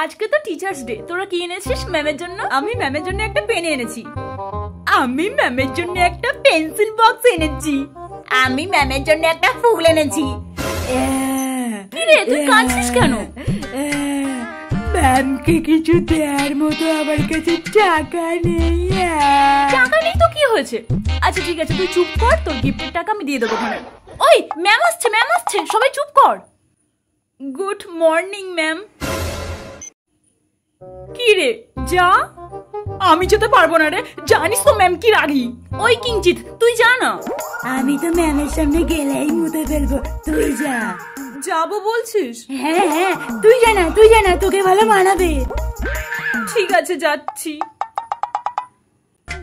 আজকে তো teachers day, তোরা কি এনেছিস ম্যামের জন্য? আমি ম্যামের জন্য একটা পেন এনেছি। আমি ম্যামের জন্য একটা পেন্সিল বক্স এনেছি। আমি ম্যামের জন্য একটা ফুল এনেছি। কি রে, তুই কাঁদছিস কেন? ম্যামকে কিছু দেওয়ার মতো আমার কাছে টাকা নেই। টাকা নেই তো কি হয়েছে? আচ্ছা ঠিক আছে, তুই চুপ কর, তোর গিফটের টাকা আমি দিয়ে দেবো ওখানে। ওই ম্যাম আসছে, ম্যাম আসছে, সবাই চুপ কর। Good morning ma'am. কি রে, যা। আমি যেতে পারবো না রে, জানিস তো ম্যাম কি রাগি। ওই কিঞ্চিত তুই যা না। আমি তো ম্যামের সামনে গেলেই মুতে ফেলবো, তুই যা। যাবো বলছিস? হ্যাঁ হ্যাঁ, তুই জানা, তুই জানা, তোকে ভালো মানাবে। ঠিক আছে, যাচ্ছি।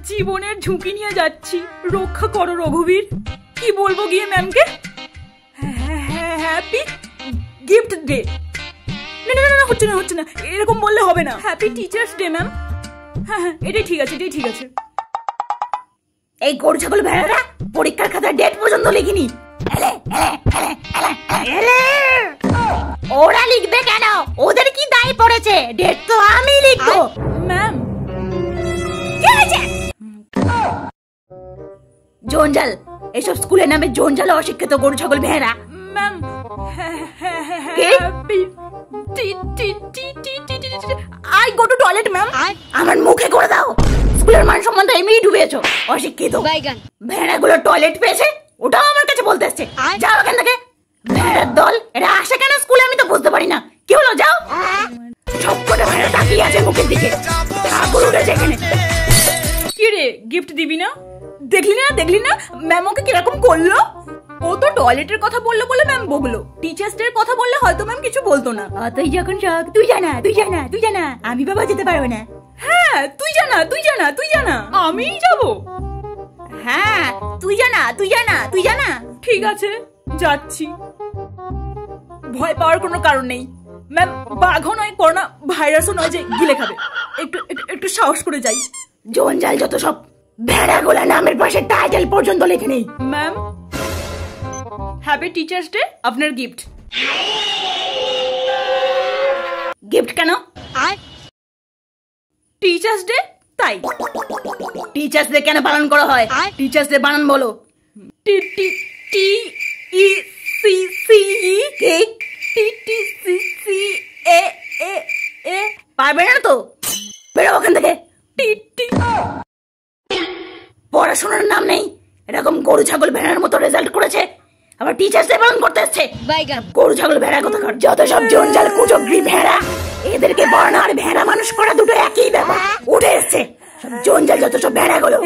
জীবনের ঝুঁকি নিয়ে যাচ্ছি, রক্ষা করো রঘুবীর। কি বলবো গিয়ে ম্যামকে? Happy gift day. না না না, হচ্ছে না হচ্ছে না, এরকম বললে হবে না। Happy teachers day ma'am. হ্যাঁ হ্যাঁ, এটাই ঠিক আছে, এটাই ঠিক আছে। এই গরু ছাগল ভেড়ারা পরীক্ষার খাতার ডেট পর্যন্ত লিখিনি। ওরা লিখবে কেন? ওদের কি দায় পড়েছে? ডেট তো আমি লিখবো। ম্যাম কি হয়েছে? জঞ্জাল, এসব স্কুলের নামে জঞ্জাল, অশিক্ষিত গরু ছাগল ভেড়া। Ma'am I go to toilet ma'am. আমার মুখে করে দাও। স্কুলের মান সম্মান এমনি ডুবেছো, অশিক্ষিত ভেড়াগুলো টয়লেট পেয়েছে, ওটাও আমার কাছে বলতে এসছে। যাও এখান থেকে। ভেড়ার দল, এরা আসে কেন স্কুলে আমি তো বুঝতে পারি না। কি হলো, যাও। সবকটা ভেড়া তাকিয়ে আছে মুখের দিকে। ঠাকুর উঠেছে এখানে। কি রে, গিফট দিবি না? দেখলি না, দেখলি না ম্যাম ওকে কিরকম করলো? ও তো টয়লেটের কথা বললো বলে ম্যাম বকলো। টিচার্স ডে কথা বললে হয়তো ম্যাম কিছু বলতো না। তুই যখন শখ, তুই জানা, তুই জানা, তুই জানা, আমি বাবা যেতে পারবো না। হ্যাঁ তুই জানা, তুই জানা, তুই জানা, আমিই যাবো। হ্যাঁ তুই জানা, তুই জানা, তুই জানা। ঠিক আছে, যাচ্ছি। ভয় পাওয়ার কোনো কারণ নেই ম্যাম। বাঘও নয়, করোনা ভাইরাসও নয় যে গিলে খাবে। একটু একটু সাহস করে যাই। জঞ্জাল যত সব, ভেড়াগুলা নামের পাশে টাইটেল পর্যন্ত লেখে নেই। ম্যাম হ্যাপি টিচার্স ডে, আপনার গিফট। গিফট কেন? টিচার্স ডে তাই। টিচার্স ডে কেন পালন করা হয়? টিচার্স ডে বানান বলো। টি টি টি ই সি সি ই কে টি টি সি সি এ এ এ। পারবে না তো, বেরো ওখান থেকে। টি টি। পড়াশোনার নাম নেই, এরকম গরু ছাগল ভেড়ার মতো রেজাল্ট করেছে, আবার টিচার্স ডে পালন করতে এসছে। গরু ছাগল ভেড়া কোথাকার, যত সব জঞ্জাল কুচক্রি ভেড়া। এদেরকে বর্ণ আর ভেড়া মানুষ করা দুটো একই ব্যাপার। উঠে এসছে সব জঞ্জাল, যত সব ভেড়া গুলো।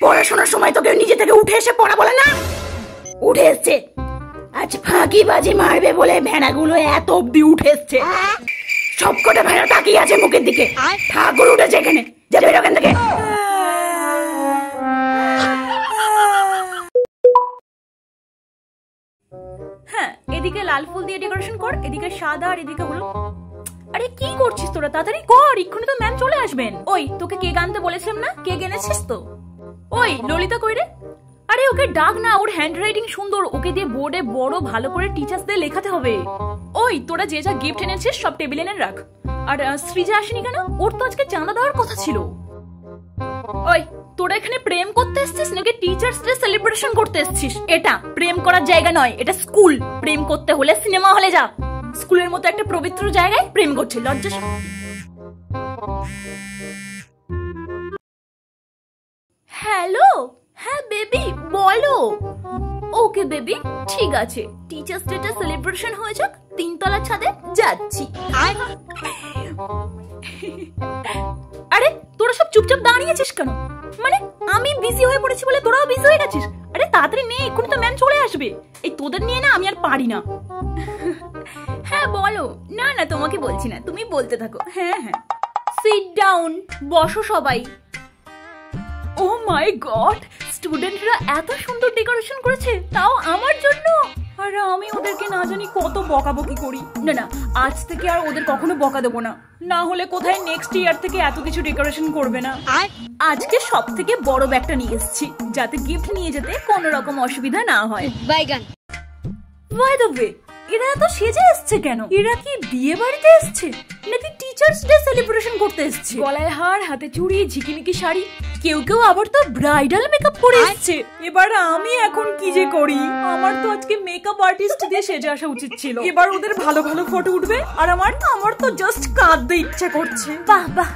পড়াশোনার সময় তো কেউ নিজে থেকে উঠে এসে পড়া বলে না। উঠে এসছে, আজ ফাঁকি বাজি মারবে বলে ভেড়াগুলো এত অব্দি উঠে এসছে। সবকটা ভেড়া তাকিয়ে আছে মুখের দিকে। ঠাকুর উঠেছে এখানে, যাবে ওখান থেকে। হ্যাঁ, এদিকে লাল ফুল দিয়ে ডেকোরেশন কর, এদিকে সাদা আর এদিকে হলো। আরে কি করছিস তোরা, তাড়াতাড়ি কর, এক্ষুনি তো ম্যাম চলে আসবেন। ওই তোকে কেক আনতে বলেছিলাম না, কেক এনেছিস তো? ওই ললিতা কই রে? আরে ওকে ডাক না, ওর হ্যান্ড রাইটিং সুন্দর, ওকে দিয়ে বোর্ডে বড় ভালো করে টিচার্স ডে লেখাতে হবে। ওই তোরা যে যা গিফট এনেছিস সব টেবিলে এনে রাখ। আর সৃজা আসেনি কেন? ওর তো আজকে চাঁদা দেওয়ার কথা ছিল। ওই তোরা এখানে প্রেম করতে এসছিস নাকি টিচার্স ডে সেলিব্রেশন করতে এসছিস? এটা প্রেম করার জায়গা নয়, এটা স্কুল। প্রেম করতে হলে সিনেমা হলে যা। স্কুলের মতো একটা পবিত্র জায়গায় প্রেম করছে, লজ্জা। হ্যালো, হ্যাঁ বেবি বলো। ওকে বেবি, ঠিক আছে, টিচার্স ডেটা সেলিব্রেশন হয়ে যাক, 3 তলার ছাদে যাচ্ছি। আরে তোরা সব চুপচাপ দাঁড়িয়েছিস কেন? মানে আমি বিজি হয়ে পড়েছি বলে তোরাও বিজি হয়ে গেছিস? আরে তাড়াতাড়ি নে, এক্ষুনি তো ম্যাম চলে আসবে। এই তোদের নিয়ে না আমি আর পারি না। হ্যাঁ বলো। না না তোমাকে বলছি না, তুমি বলতে থাকো। হ্যাঁ হ্যাঁ, সিট ডাউন, বসো সবাই। ও মাই গড, স্টুডেন্টরা এত সুন্দর ডেকোরেশন করেছে, তাও আমার জন্য। আর আমি ওদেরকে না জানি কত বকাবকি করি। না না, আজ থেকে আর ওদের কখনো বকা দেবো না, না হলে কোথায় নেক্সট ইয়ার থেকে এত কিছু ডেকোরেশন করবে না। আজকে সব থেকে বড় ব্যাগটা নিয়ে এসেছি, যাতে গিফট নিয়ে যেতে কোনো রকম অসুবিধা না হয়। বাইগান। বাই দ্য ওয়ে, এরা এত সেজে এসছে কেন? এরা কি বিয়ে বাড়িতে এসছে নাকি টিচার্স ডে সেলিব্রেশন করতে এসছে? গলায় হার, হাতে চুড়ি, ঝিকিমিকি শাড়ি, কেউ কেউ আবার তো ব্রাইডাল মেকআপ করে এসছে। এবার আমি এখন কি যে করি? আমার তো আজকে মেকআপ আর্টিস্ট দিয়ে সেজে আসা উচিত ছিল। এবার ওদের ভালো ভালো ফটো উঠবে আর আমার তো জাস্ট কাঁদতে ইচ্ছা করছে। বাহ বাহ,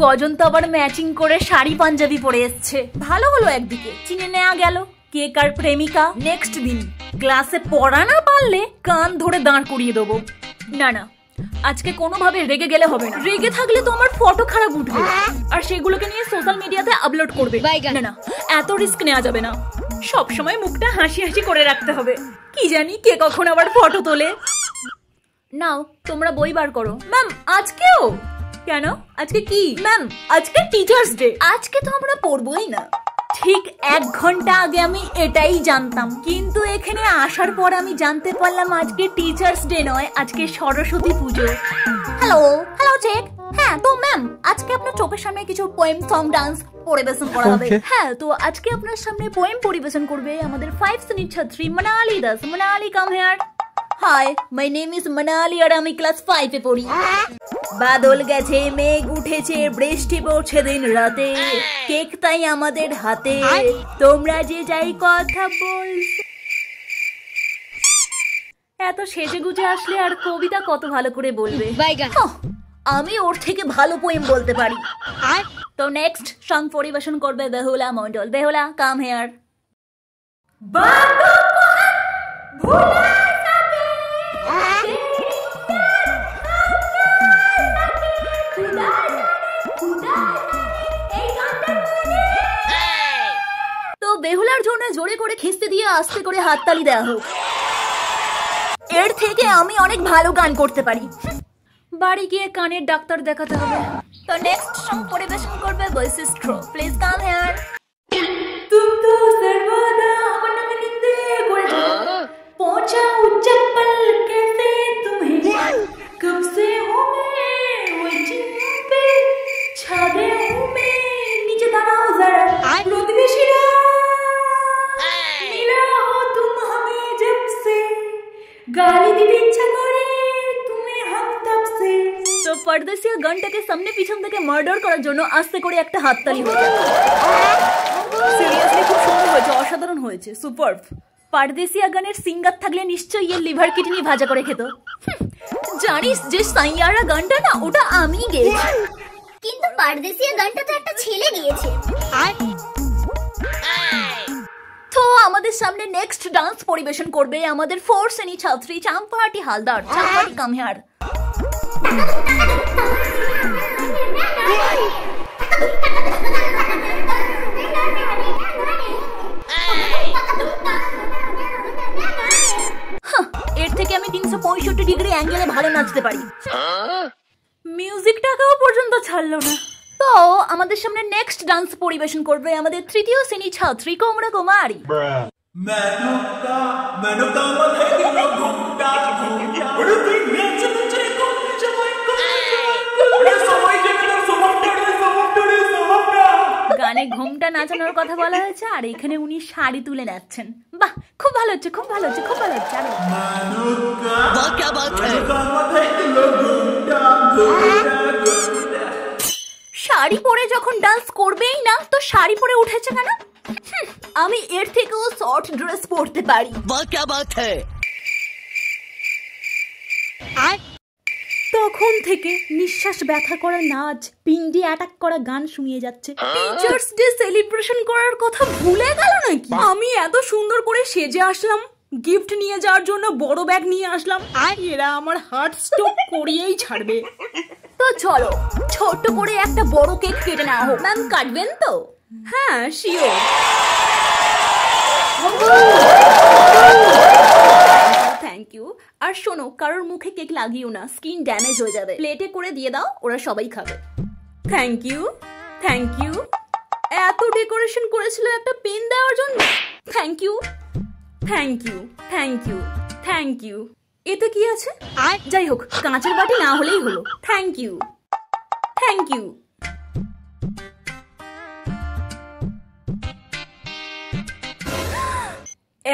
কজন তো আবার ম্যাচিং করে শাড়ি পাঞ্জাবি পরে এসছে। ভালো হলো, একদিকে চিনে নেওয়া গেল কে কার প্রেমিকা। নেক্সট দিন ক্লাসে পড়া না পারলে কান ধরে দাঁড় করিয়ে দেবো। না না, আজকে কোনোভাবে রেগে গেলে হবে না। রেগে থাকলে তো আমার ফটো খারাপ উঠবে আর সেগুলোকে নিয়ে সোশ্যাল মিডিয়াতে আপলোড করবে। না না, এত রিস্ক নেওয়া যাবে না। সব সময় মুখটা হাসি হাসি করে রাখতে হবে, কি জানি কে কখন আবার ফটো তোলে। নাও তোমরা বই বার করো। ম্যাম আজকেও কেন? আজকে কি ম্যাম? আজকে টিচার্স ডে। আজকে তো আমরা পড়বোই না। ঠিক 1 ঘন্টা আগে আমি এটাই জানতাম, কিন্তু এখানে আসার পর আমি জানতে পারলাম আজকে টিচার্স ডে নয়, আজকে Saraswati Puja. Hello hello check. হ্যাঁ তো ম্যাম, আজকে আপনার চোখের সামনে কিছু পোয়েম, সং, ডান্স পরিবেশন করা হবে। হ্যাঁ তো আজকে আপনার সামনে পোয়েম পরিবেশন করবে আমাদের 5 শ্রেণীর ছাত্রী Manali Das. Manali, come here. Hi, my name is Manali আর আমি ক্লাস 5 এ পড়ি। বাদল গেছে, মেঘ উঠেছে, বৃষ্টি পড়ছে দিন রাতে, কেক তাই আমাদের হাতে, তোমরা যে যাই কথা বল। এত সেজে গুজে আসলে আর কবিতা কত ভালো করে বলবে। আমি ওর থেকে ভালো পোয়েম বলতে পারি। তো নেক্সট সং পরিবেশন করবে বেহুলা মন্ডল। Behula, come here. তো বেহুলার জন্য জোরে করে খিস্তি দিয়ে আস্তে করে হাততালি দেওয়া হোক। এর থেকে আমি অনেক ভালো গান করতে পারি। বাড়ি গিয়ে কানের ডাক্তার দেখাতে হবে। তো নেক্সট সং পরিবেশন করবে বৈশিষ্ট্য। Please come here. तुम तो सर्वदा मन में नित्य कोई पहुंचाऊं चप्पल कैसे तुम्हें, कब से हूँ मैं वही पे छा गया हूँ मैं, नीचे दाना जरा प्रतिवेशिरा मिला हो तुम हमें जब से, गाली दी इच्छा करे तुम्हें हम तब से। तो परदेसिया গানটাকে সামনে পিছন থেকে মার্ডার করার জন্য আস্তে করে একটা হাততালি হয়ে যাবে। সিরিয়াসলি খুব সুন্দর হয়েছে, অসাধারণ হয়েছে, সুপারব। পারদেসিয়া গানের সিঙ্গার থাকলে নিশ্চয়ই এর লিভার কিডনি ভাজা করে খেত। জানিস যে সাইয়ারা গানটা না, ওটা আমি গেয়েছি। কিন্তু পারদেসিয়া গানটা তো একটা ছেলে গেয়েছে। তো আমাদের সামনে নেক্সট ডান্স পরিবেশন করবে আমাদের 4 শ্রেণী ছাত্রী চাম্পাহাটি হালদার। Champahati, come here. এর থেকে আমি 365 ডিগ্রি অ্যাঙ্গেলে ভালো নাচতে পারি। মিউজিকটাকেও পর্যন্ত ছাড়লো না। তো আমাদের সামনে নেক্সট ডান্স পরিবেশন করবে আমাদের 3য় শ্রেণী ছাত্রী কোমরা কুমারী। গানে ঘুমটা নাচানোর কথা বলা হয়েছে আর এখানে উনি শাড়ি তুলে নাচছেন। বাহ, খুব ভালো হচ্ছে, খুব ভালো হচ্ছে, খুব ভালো হচ্ছে। শাড়ি পরে যখন ডান্স করবেই না, তো শাড়ি পরে উঠেছে কেন? আমি এর থেকেও শর্ট ড্রেস পরতে পারি। তখন থেকে নিঃশ্বাস ব্যথা করা নাচ, পিন্ডি অ্যাটাক করা গান শুনিয়ে যাচ্ছে। টিচার্স ডে সেলিব্রেশন করার কথা ভুলে গেল নাকি? আমি এত সুন্দর করে সেজে আসলাম, গিফট নিয়ে যাওয়ার জন্য বড় ব্যাগ নিয়ে আসলাম, আর এরা আমার হার্ট স্ট্রোক করিয়েই ছাড়বে। তো চলো ছোট করে একটা বড় কেক কেটে নেওয়া হোক। ম্যাম কাটবেন তো? হ্যাঁ শিওর। Thank you. আর শোনো, কারোর মুখে কেক লাগিও না, স্কিন ড্যামেজ হয়ে যাবে। প্লেটে করে দিয়ে দাও, ওরা সবাই খাবে। Thank you, thank you. এত ডেকোরেশন করেছিল একটা পেন দেওয়ার জন্য। Thank you, thank you, thank you. Thank you. এতে কি আছে? যাই হোক, কাঁচের বাটি না হলেই হলো। Thank you, thank you.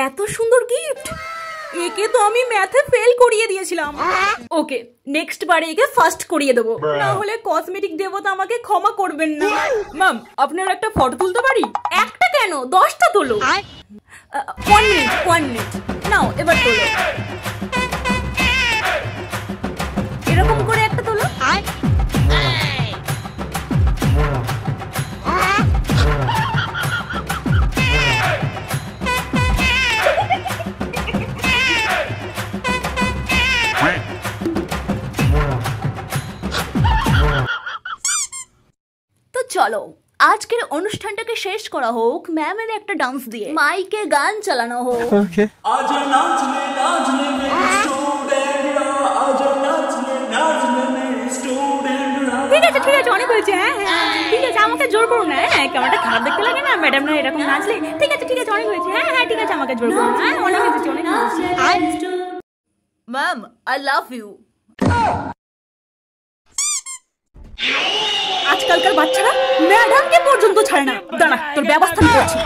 এত সুন্দর গিফট! একে তো আমি ম্যাথে ফেল করিয়ে দিয়েছিলাম। ওকে, নেক্সট বারে একে ফার্স্ট করিয়ে দেবো, না হলে কসমেটিক দেবতা আমাকে ক্ষমা করবেন না। ম্যাম, আপনার একটা ফটো তুলতে পারি? একটা কেন, 10টা তোলো। 1 মিনিট নাও, এবার তোলো। এরকম করে একটা তোলো। তো চলো আজকের অনুষ্ঠানটাকে শেষ করা হোক ম্যামের একটা ডান্স দিয়ে, মাইকে গান চালানো হোক। ঠিক আছে, অনেক হয়েছে। হ্যাঁ, ঠিক আছে, আমাকে জোর করো না। হ্যাঁ, কেমনটা খারাপ দেখতে লাগে না ম্যাডাম না এরকম নাচলে? ঠিক আছে, অনেক হয়েছে। হ্যাঁ, ঠিক আছে, আমাকে জোর করো। হ্যাঁ, অনেক হয়েছে, অনেক হয়েছে। Ma'am, I love you. আজকালকার বাচ্চারা ম্যাডামকে পর্যন্ত ছাড়ে না। দাঁড়া, তোর ব্যবস্থা করছি।